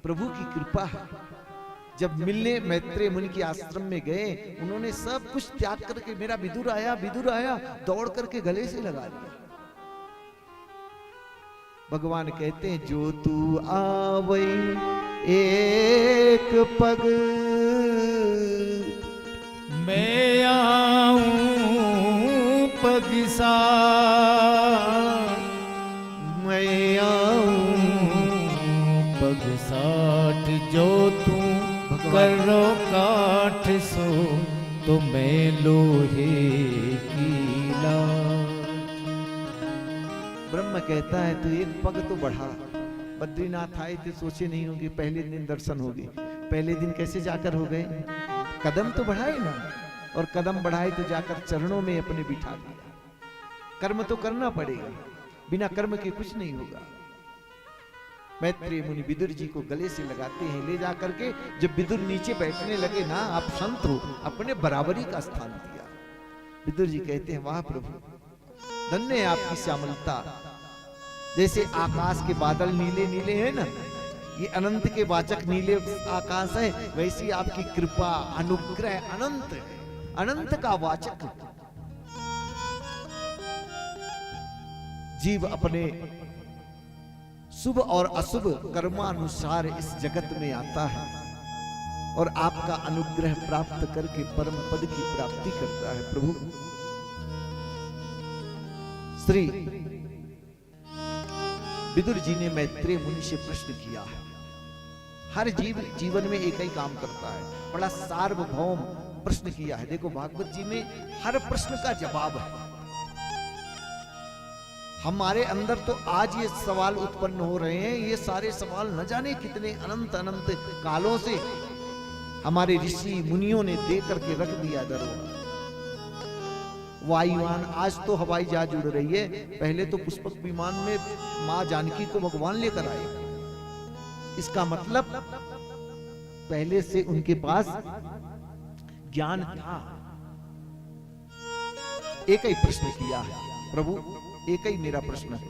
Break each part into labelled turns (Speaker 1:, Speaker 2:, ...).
Speaker 1: प्रभु की कृपा है। जब मिलने मैत्रेय मुनि के आश्रम में गए, उन्होंने सब कुछ त्याग करके, मेरा विदुर आया दौड़ करके गले से लगा लिया। भगवान कहते हैं, जो तू आवै एक पग,
Speaker 2: मैं आऊं पगिसा,
Speaker 1: मैं आऊं
Speaker 2: पगसाठ, जो तू करो काठ सो, तो मैं लोहे की लाठ।
Speaker 1: ब्रह्म कहता है, तू एक पग तो बढ़ा। बद्रीनाथ आए थे, सोचे नहीं होंगे पहले दिन दर्शन होगी। पहले दिन कैसे जाकर हो गए? कदम तो बढ़ाए ना, और कदम बढ़ाए तो जाकर चरणों में अपने बिठा दिया। कर्म तो करना पड़ेगा, बिना कर्म के कुछ नहीं होगा। मैत्रेय मुनि विदुर जी को गले से लगाते हैं, ले जा करके जब विदुर नीचे बैठने लगे ना, आप संत हो, अपने बराबरी का स्थान दिया। विदुर जी कहते हैं, वाह प्रभु, धन्य है आपकी श्यामलता। जैसे आकाश के बादल नीले नीले हैं ना, ये अनंत के वाचक नीले आकाश है, वैसी आपकी कृपा अनुग्रह अनंत है, अनंत का वाचक। जीव अपने शुभ और अशुभ कर्मानुसार इस जगत में आता है और आपका अनुग्रह प्राप्त करके परम पद की प्राप्ति करता है। प्रभु श्री विदुर जी ने मैत्रेय मुनि से प्रश्न किया है। हर जीव जीवन में एक ही काम करता है, बड़ा सार्वभौम प्रश्न किया है। देखो भागवत जी में हर प्रश्न का जवाब है। हमारे अंदर तो आज ये सवाल उत्पन्न हो रहे हैं, ये सारे सवाल न जाने कितने अनंत अनंत कालों से हमारे ऋषि मुनियों ने दे करके रख दिया दरबार। वायुयान, आज तो हवाई जहाज उड़ रही है, पहले तो पुष्पक विमान में मां जानकी को भगवान लेकर आए। इसका मतलब पहले से उनके पास ज्ञान था। एक ही प्रश्न किया है प्रभु, एक ही मेरा प्रश्न है,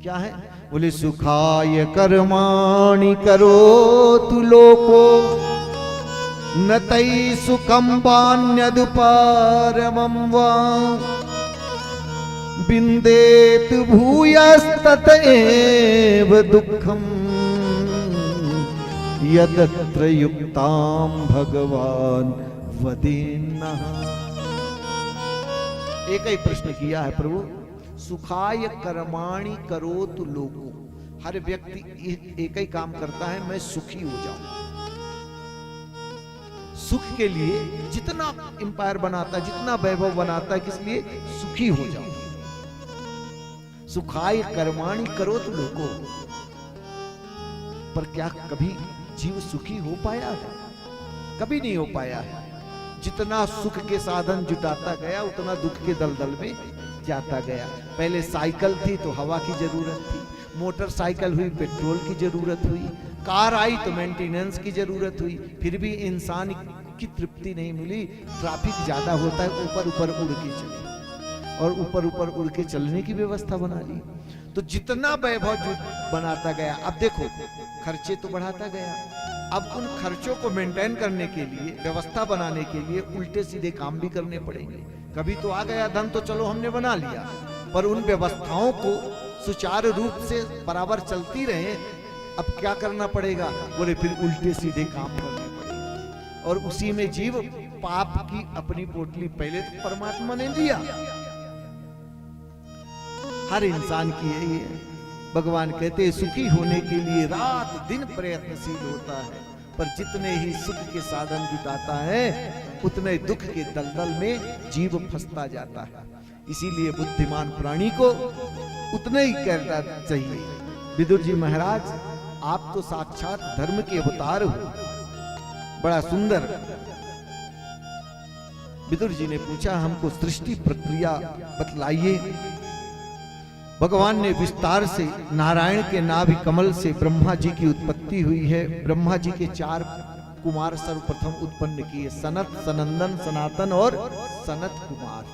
Speaker 1: क्या है? बोले, सुखाय कर्माणि करोतु लोको, न तै सुखं वान्यदुपारमं वा, विन्देत भूयस्तत एव दुःखं, यदत्र युक्तां भगवान वदेन्नः। एक ही प्रश्न किया है प्रभु, सुखाय कर्माणि करोतु लोको। हर व्यक्ति एक ही काम करता है, मैं सुखी हो जाऊं। सुख के लिए जितना एम्पायर बनाता है, जितना वैभव बनाता है, किस लिए? सुखी हो जाऊं। सुखाय कर्माणि करोतु लोको। पर क्या कभी जीव सुखी हो पाया है? कभी नहीं हो पाया है। जितना सुख के साधन जुटाता गया, उतना दुख के दलदल में जाता गया। पहले साइकिल थी तो हवा की जरूरत थी, मोटरसाइकिल हुई पेट्रोल की जरूरत हुई, कार आई तो मेंटेनेंस की जरूरत हुई, फिर भी इंसान की तृप्ति नहीं मिली। ट्रैफिक ज्यादा होता है, ऊपर ऊपर उड़ के चले, और ऊपर ऊपर उड़ के चलने की व्यवस्था बना ली। तो जितना वैभव बनाता गया, अब देखो खर्चे तो बढ़ाता गया। अब उन खर्चों को मेंटेन करने के लिए, व्यवस्था बनाने के लिए उल्टे सीधे काम भी करने पड़ेंगे। कभी तो आ गया धन तो चलो हमने बना लिया, पर उन व्यवस्थाओं को सुचारू रूप से बराबर चलती रहे, अब क्या करना पड़ेगा? बोले फिर उल्टे सीधे काम करने पड़ेंगे। और उसी में जीव पाप की अपनी पोटली पहले तो परमात्मा ने दिया। हर इंसान की यही है। भगवान कहते हैं, सुखी होने के लिए रात दिन प्रयत्नशील होता है, पर जितने ही सुख के साधन जुटाता है, उतने दुख के दलदल में जीव फंसता जाता है। इसीलिए बुद्धिमान प्राणी को उतना ही करना चाहिए। विदुर जी महाराज, आप तो साक्षात धर्म के अवतार हो। बड़ा सुंदर। विदुर जी ने पूछा, हमको सृष्टि प्रक्रिया बतलाइए। भगवान ने विस्तार से, नारायण के नाभि कमल से ब्रह्मा जी की उत्पत्ति हुई है। ब्रह्मा जी के 4 कुमार सर्वप्रथम उत्पन्न किए, सनत, सनंदन, सनातन और सनत कुमार।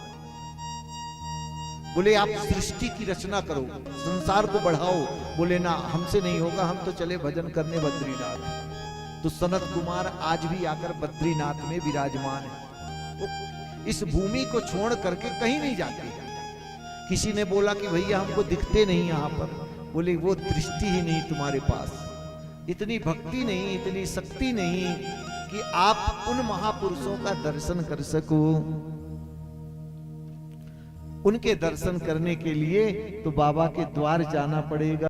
Speaker 1: बोले आप सृष्टि की रचना करो, संसार को बढ़ाओ। बोले ना, हमसे नहीं होगा, हम तो चले भजन करने बद्रीनाथ। तो सनत कुमार आज भी आकर बद्रीनाथ में विराजमान है। वो इस भूमि को छोड़ करके कहीं नहीं जाते। किसी ने बोला कि भैया हमको दिखते नहीं यहाँ पर, बोले वो दृष्टि ही नहीं तुम्हारे पास, इतनी भक्ति नहीं, इतनी शक्ति नहीं कि आप उन महापुरुषों का दर्शन कर सको। उनके दर्शन करने के लिए तो बाबा के द्वार जाना पड़ेगा।